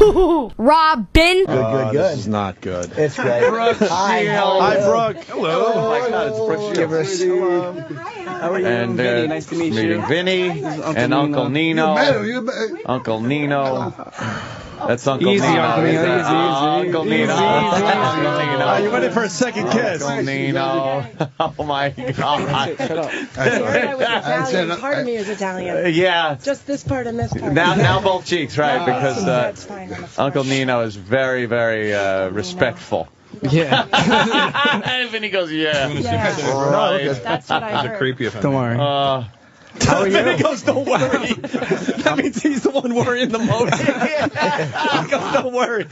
HooHooHooRobin. Good. This is not good. It's great. Brook Shields. Hi, Brook. Hello. Oh my God, it's Brook Shields. Hello. How are you? And Vinny, nice to meet you. meeting Vinny and Uncle Nino. Uncle Nino. That's Uncle Easy, Nino. Uncle Nino. Easy. Uncle Nino. Uncle Nino. You went in for a second kiss. Uncle Nino. Oh my God. Shut up. I was Italian. Part of me is Italian. Yeah. Just this part and this part. Now both cheeks, right? Because that's fine. Uncle Nino is very, very respectful. Yeah. And Vinny goes, yeah. Right. That's what I heard. Creepy of him. Don't worry. How are you? Vinny goes, don't worry. That means he's the one worrying the most. He goes, don't worry.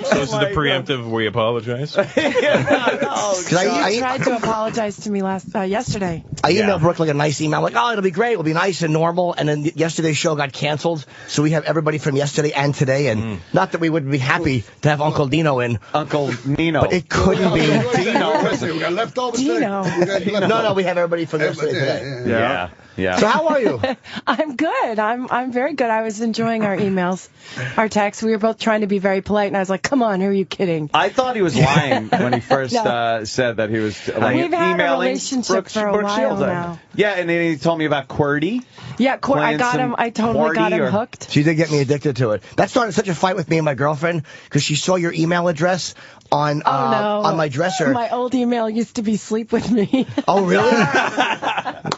So this is the preemptive we apologize? I tried to apologize to me yesterday. I emailed Brooke like a nice email, like, oh, it'll be great, it'll be nice and normal, and then yesterday's show got canceled, so we have everybody from yesterday and today, and not that we would be happy to have Uncle Dino in. Uncle Nino. But it couldn't be. Dino. We got leftovers. Dino. No, we have everybody from yesterday today. Yeah. So how are you? I'm good. I'm very good. I was enjoying our emails, our texts. We were both trying to be very polite, and I was like, come on, who are you kidding? I thought he was lying when he first said that he was We've had a emailing relationship for a while Shields. now. Yeah, and then he told me about QWERTY. Yeah, I got him. I totally got him hooked. She did get me addicted to it. That started such a fight with me and my girlfriend because she saw your email address on my dresser. My old email used to be sleep with me. Oh, really?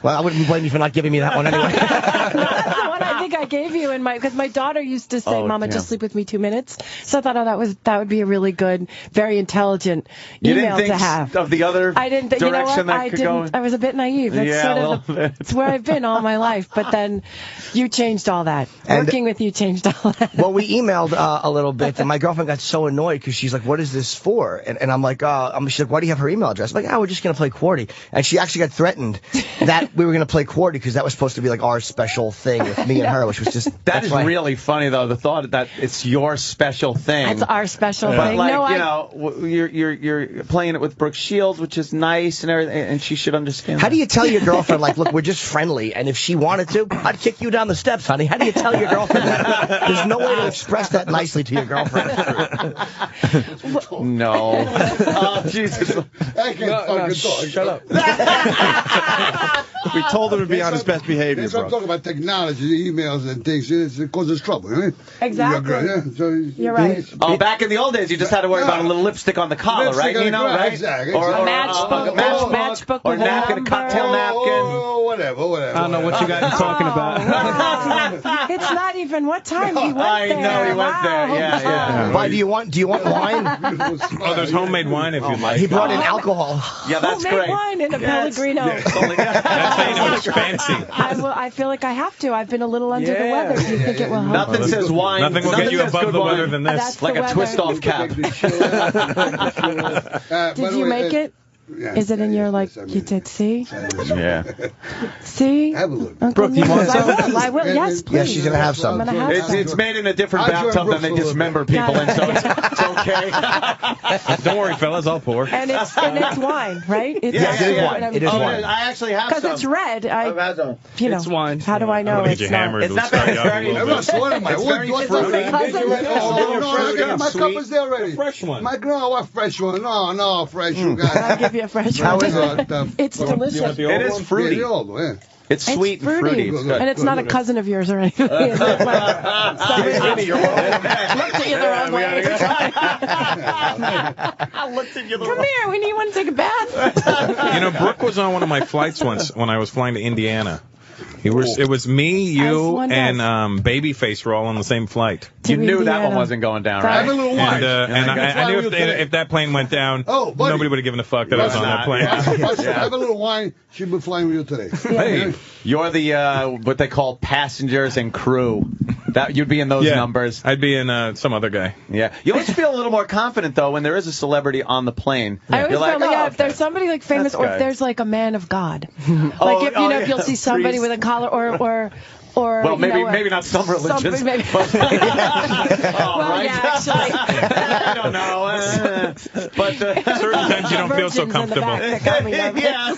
Well, I wouldn't blame you for not giving me that one anyway. That's the one I think I gave you because my daughter used to say, "Mama, just sleep with me 2 minutes." So I thought, that would be a really good, very intelligent email to have. Of the other I didn't think, direction that could go. I was a bit naive. That's it's where I've been all my life. But then you changed all that. Working with you changed all that. Well, we emailed a little bit, and my girlfriend got so annoyed because she's like, "What is this for?" And I'm like, she's like, "Why do you have her email address?" I'm like, we're just gonna play QWERTY. And she actually got threatened that we were gonna play QWERTY because that was supposed to be like our special thing with me and her, which was just that is really funny though. The thought that it's your special thing. It's our special thing. But you're playing it with Brook Shields, which is nice and everything, and she should understand. How do you tell your girlfriend, like, look, we're just friendly, and if she wanted to, I'd kick you down the steps, honey? How do you tell your girlfriend that? There's no way to express that nicely to your girlfriend. No. Oh, Jesus. I can't fucking talk. Shut up. We told him to be on his best behavior, That's what I'm talking about, technology, emails and things. It causes trouble, right? Exactly. You're right. Oh, back in the old days, you just had to worry about a little lipstick on the collar, right? You know, right? Exactly. Or a matchbook or with napkin, a cocktail napkin. Oh, whatever. I don't know what you guys are talking about. It's not even what time he went there. I know he went there. Yeah. Why do you want wine? Oh, there's homemade wine if you'd like. He brought in alcohol. Yeah, that's great. Wine in a Pellegrino. That's how you know it's fancy. I feel like I have to. I've been a little under the weather. Do you think it will help? Nothing says wine. Nothing will get you above the weather than this. That's like a twist-off cap. Did you make it? Yeah. Is it in your, you did see? Yeah. See? Have a look. Brooke, do you want some? I will, yes, please. Yeah, she's going to have some. I'm going to have some. It's made in a different bathtub than they dismember people in, so it's okay. Don't worry, fellas, I'll pour. And it's wine, right? It's Yes, it is wine. It is wine. I actually have some. Because it's red. I've had some. It's wine. How do I know It's not? It's not bad. It's very fruity. My cup is there already. Fresh one. My girl, what fresh one? No, fresh you guys. I'll give you a fresh one. How is it? It's delicious. It is fruity. It's sweet and fruity. It's good. And it's not a cousin of yours or anything. It's like somebody You're welcome. looked at you the wrong way. I looked at you the Come here, you want to take a bath? You know, Brooke was on one of my flights once when I was flying to Indiana. It was me, you, and Babyface were all on the same flight. You knew that one wasn't going down, right? Have a little wine. And I knew if that plane went down, nobody would have given a fuck that I was on that plane. Have a little wine. She'll be flying with you today. Hey, you're the what they call passengers and crew. That you'd be in those numbers. I'd be in some other guy. Yeah, you always feel a little more confident though when there is a celebrity on the plane. I always You're feel if there's somebody like famous, or if there's like a man of God, if you'll see somebody with a collar or well, maybe not some religions. Well, right? yeah, actually. don't know. But Certain times you don't feel so comfortable. Yeah,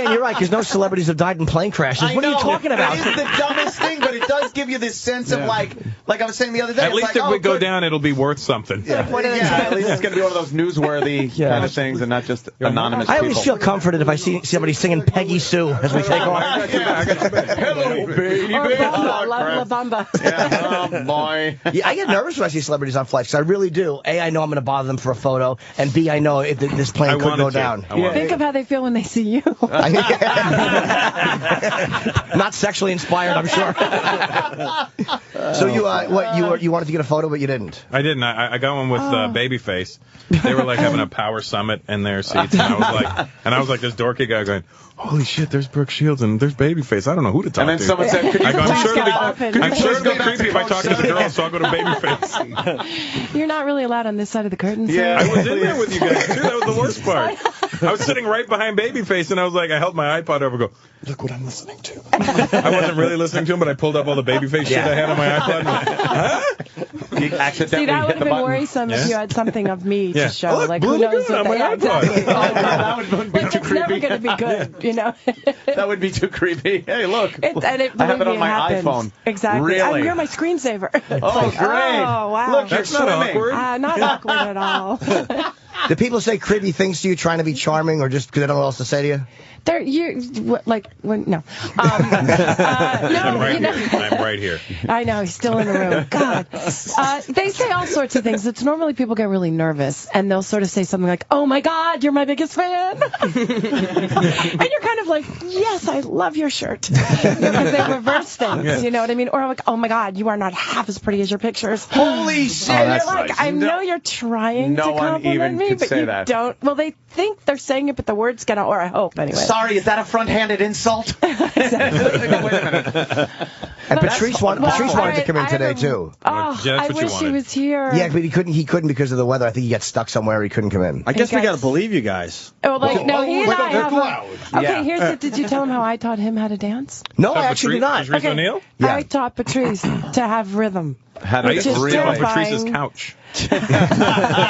and you're right, because no celebrities have died in plane crashes. What are you talking about? It is the dumbest thing, but it does give you this sense of like I was saying the other day. At least if we go down, it'll be worth something. Yeah, at least it's going to be one of those newsworthy kind of things and not just anonymous I people. always feel comforted if I see somebody singing Peggy Sue as we take off. Hello, baby. Or Bamba, La Bamba. Yeah, oh, boy. Yeah, I get nervous when I see celebrities on flights, because I really do. A, I know I'm going to bother them for a photo, and B, I know this plane could go down. Think of how they feel when they see you. Not sexually inspired, I'm sure. So you wanted to get a photo, but you didn't. I didn't. I got one with Babyface. They were like having a power summit in their seats, and I was like this dorky guy going, "Holy shit! There's Brook Shields and there's Babyface. I don't know who to talk to." And then someone said, "Could you I'm sure please it'll be creepy if I talk to the girl, so I'll go to Babyface. You're not really allowed on this side of the curtain. So. Yeah. I was in there with you guys too. That was the worst part. I was sitting right behind Babyface, and I was like, I held my iPod over, and go, look what I'm listening to. I wasn't really listening to him, but I pulled up all the Babyface shit I had on my iPod. And like, huh? You accidentally See, that would hit have the been button. worrisome if you had something of me to show. Oh, look, like, Blue who knows Lagoon what on they my exactly. iPod. That would be Like, too it's creepy. never going to be good, you know? That would be too creepy. Hey, look. And it, I have it on my happens. iPhone. Exactly. Really? You're my screensaver. Oh, great. Oh, wow. Look, That's you're not swimming. awkward. Not awkward at all. Do people say creepy things to you, trying to be charming, or just because they don't know what else to say to you? No. No, I'm right you know. here. I'm right here. I know, he's still in the room. God. They say all sorts of things. It's normally people get really nervous, and they'll sort of say something like, "Oh my God, you're my biggest fan." And you're kind of like, "Yes, I love your shirt." Because they reverse things, you know what I mean? Or like, "Oh my God, you are not half as pretty as your pictures." Holy shit. And that's you're like, nice. I know you're trying No to one compliment even me, could but say you that. don't. Well, they think they're saying it, but the words get out, or I hope, anyway. Sorry, is that a front-handed insult? Wait a minute. And Patrice wanted to come in I today, have a- too. Oh, Yeah, that's I what you wish he wanted. was here. Yeah, but he couldn't because of the weather. I think he got stuck somewhere. He couldn't come in. I guess we guys- got to believe you guys. Oh, like, no, he and Like, I have go a... out. Okay, Yeah. here's it. Did you tell him how I taught him how to dance? No, I actually did not. Patrice O'Neal? Yeah. I taught Patrice to have rhythm. How I to used to Which is sit on terrifying. Patrice's couch.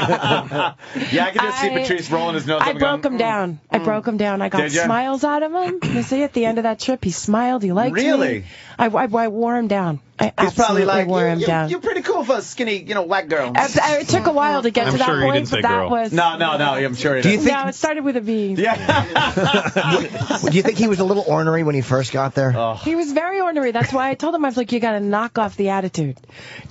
Yeah, I can just see I- Patrice rolling his nose up I and broke going, him down. I broke him down. I got Did ya? smiles out of him. You see, at the end of that trip, he smiled. He liked Really? me. I wore him down. I He's probably absolutely like, wore him down. you're pretty cool for a skinny, white girl. It took a while to get I'm to that sure he point, didn't say but that girl. was... No, I'm sure he Do you does. think? No, it started with a B. Yeah. Do you think he was a little ornery when he first got there? He was very ornery. That's why I told him, I was like, you got to knock off the attitude.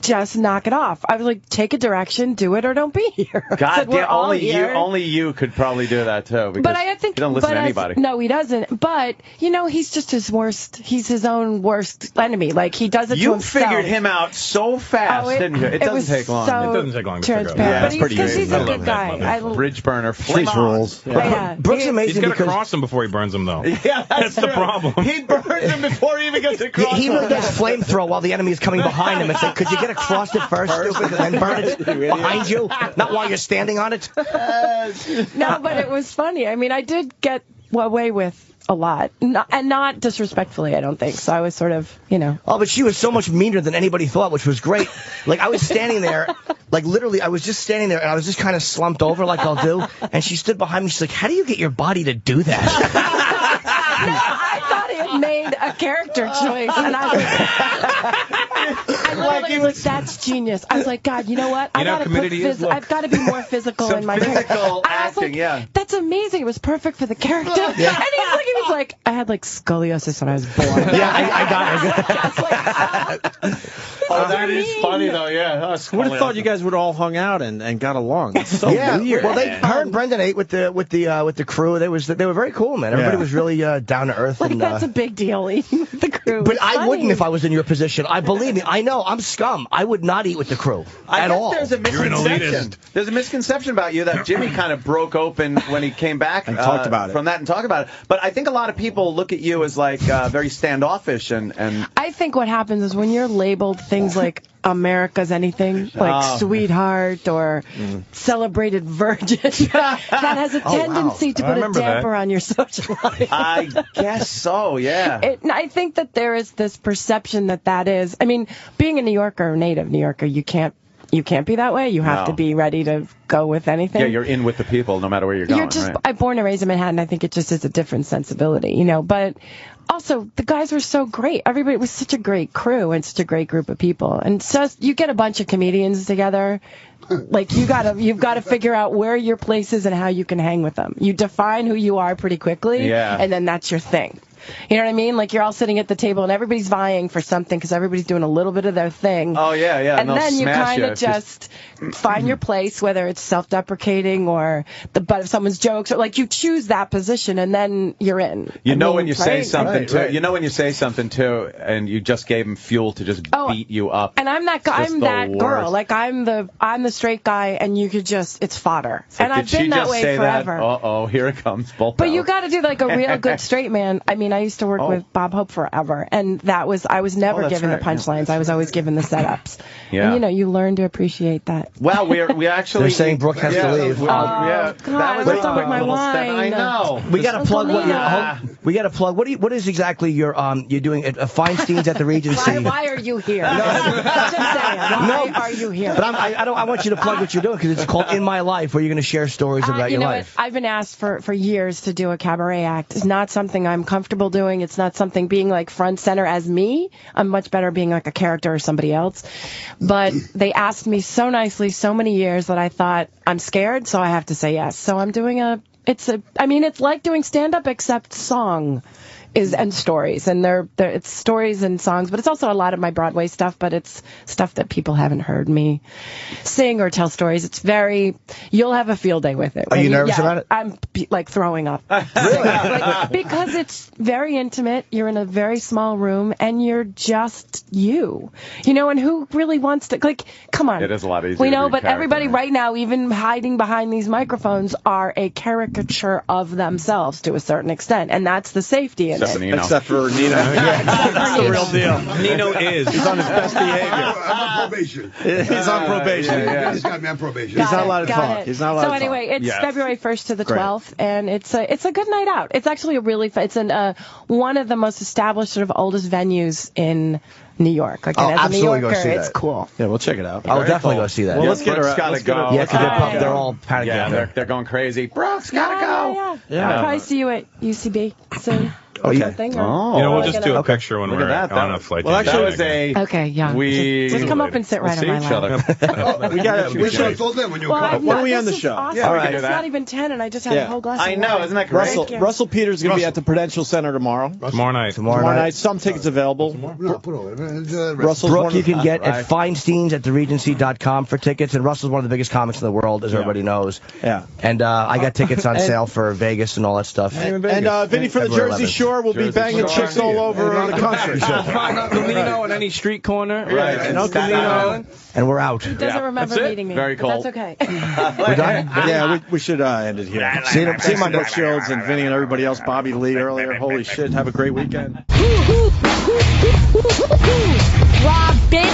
Just knock it off. I was like, take a direction, do it, or don't be here. I God said, we're damn, all here. only you could probably do that, too. Because But I think you don't listen but to as- anybody. No, he doesn't. But he's just his worst. He's his own worst enemy. Like he does it to You himself. figured him out so fast, Oh, didn't you? It doesn't was take long. So It doesn't take long to figure out. transparent. Yeah, but it's he's, pretty because easy. he's I a love good that guy. mother. Bridge burner, flame Trace on. rules. Yeah. Brooks He- amazing He's got to because cross him before he burns him, though. Yeah, That's the true. problem. He burns him before he even gets across. he really does flamethrow while the enemy is coming behind him. It's like, could you get across it first, stupid, and then burn it behind you, not while you're standing on it? No, but it was funny. I mean, I did get away with a lot, and not disrespectfully, I don't think. So I was sort of, Oh, but she was so much meaner than anybody thought, which was great. Like, I was standing there, like, literally, I was just standing there, and I was just kind of slumped over like I'll do, and she stood behind me. She's like, how do you get your body to do that? No, I thought he had made a character choice, and I literally was like, that's genius. I was like, God, you know what? You know how committed he is? Look. I've got to be more physical Some in my physical character. And I was acting, like, yeah. That's amazing. It was perfect for the character. And he was like, I had like scoliosis when I was born. Yeah, I got it. I was like, Oh, that is funny, though, yeah. I would have thought you guys would all hung out and got along. That's so Yeah, weird. well, her and Brendan ate with the crew. They were very cool, man. Everybody was really down to earth. like And, that's a big deal eating with the crew. but It's I funny. wouldn't if I was in your position. I believe me. I know I'm scum. I would not eat with the crew I at guess all. there's a You're an misconception. elitist. There's a misconception about you that Jimmy kind of broke open when he came back And talked about it. from that and talked about it. But I think a lot of people look at you as like very standoffish and I think what happens is when you're labeled things like America's anything, like sweetheart or celebrated virgin, that has a tendency to I put a remember that. damper on your social life. I guess so, yeah. I think that there is this perception that is. I mean, being a New Yorker, native New Yorker, you can't you can't be that way. You have to be ready to go with anything. Yeah, you're in with the people no matter where you're going. You're just, right? I'm born and raised in Manhattan. I think it just is a different sensibility, you know. But also, the guys were so great. Everybody was such a great crew and such a great group of people. And just, you get a bunch of comedians together. Like, you've got to figure out where your place is and how you can hang with them. You define who you are pretty quickly, and then that's your thing. You know what I mean? Like, you're all sitting at the table and everybody's vying for something because everybody's doing a little bit of their thing. Oh, yeah. And then you kind of just find your place, whether it's self-deprecating or the butt of someone's jokes, or like you choose that position and then you're in. You know when you say something too. You know when you say something too, and you just gave them fuel to just beat you up. And I'm that guy. I'm that girl. Like, I'm the straight guy, and you could just, it's fodder. Like, and I've been that way forever. Uh-oh, here it comes. But you got to do like a real good straight man. I mean, I used to work with Bob Hope forever, and I was never given the punchlines. I was always given the setups. Yeah. And you learn to appreciate that. Well, we actually. They're saying Brooke has to leave. God, that was what's up with my wine? I know. We got to plug we got to plug. What is exactly you're doing at Feinstein's at the Regency? Why are you here? Just saying. Why are you here? But I want you to plug what you're doing, because it's called In My Life, where you're going to share stories about your life. I've been asked for years to do a cabaret act. It's not something I'm comfortable doing. It's not something being like front center as me. I'm much better being like a character or somebody else. But they asked me so nicely so many years that I thought, I'm scared, so I have to say yes. So I'm doing it's like doing stand-up except song. And stories, and it's stories and songs, but it's also a lot of my Broadway stuff, but it's stuff that people haven't heard me sing or tell stories. It's you'll have a field day with it. Are you nervous about it? I'm like throwing up. Really? Because it's very intimate. You're in a very small room, and you're just you. And who really wants to, like, come on. It is a lot easier. We know, but everybody right now, even hiding behind these microphones, are a caricature of themselves to a certain extent, and that's the safety in Except for Nino. That's the real deal. Nino is. He's on his best behavior. I'm on probation. He's on probation. He's got me on probation. He's not allowed to talk. He's not allowed to talk. So anyway, it's February 1st to the 12th, and it's a good night out. It's actually a really fun. It's one of the most established, sort of oldest venues in New York. Like, as a New Yorker, it's cool. Yeah, we'll check it out. I'll definitely go see that. Well, let's get her. Gotta go. Yeah, because they're all panicking. Yeah, they're going crazy. Brooks, gotta go. Yeah. I'll probably see you at UCB soon. Okay. We'll just do a picture when we're on a flight. Well, actually, that was okay. Yeah. Just come up and sit right on my lap. We should have told them when you were coming. When are we on the show? Awesome. All right. It's not even 10, and I just had a whole glass of wine. I know, isn't that great? Russell Peters is going to be at the Prudential Center tomorrow. Tomorrow night. Some tickets available. Brooke, you can get at Feinstein's at theregency.com for tickets, and Russell's one of the biggest comics in the world, as everybody knows. Yeah. And I got tickets on sale for Vegas and all that stuff. And Vinny from the Jersey Shore will be banging chicks all over the country. No Camino on any street corner. Right. No Camino. And we're out. He doesn't remember meeting me. Very cool. That's okay. We're done? Yeah, we should end it here. See him on Brook Shields and Vinny and everybody else. Bobby Lee earlier. Holy shit. Have a great weekend. Robin.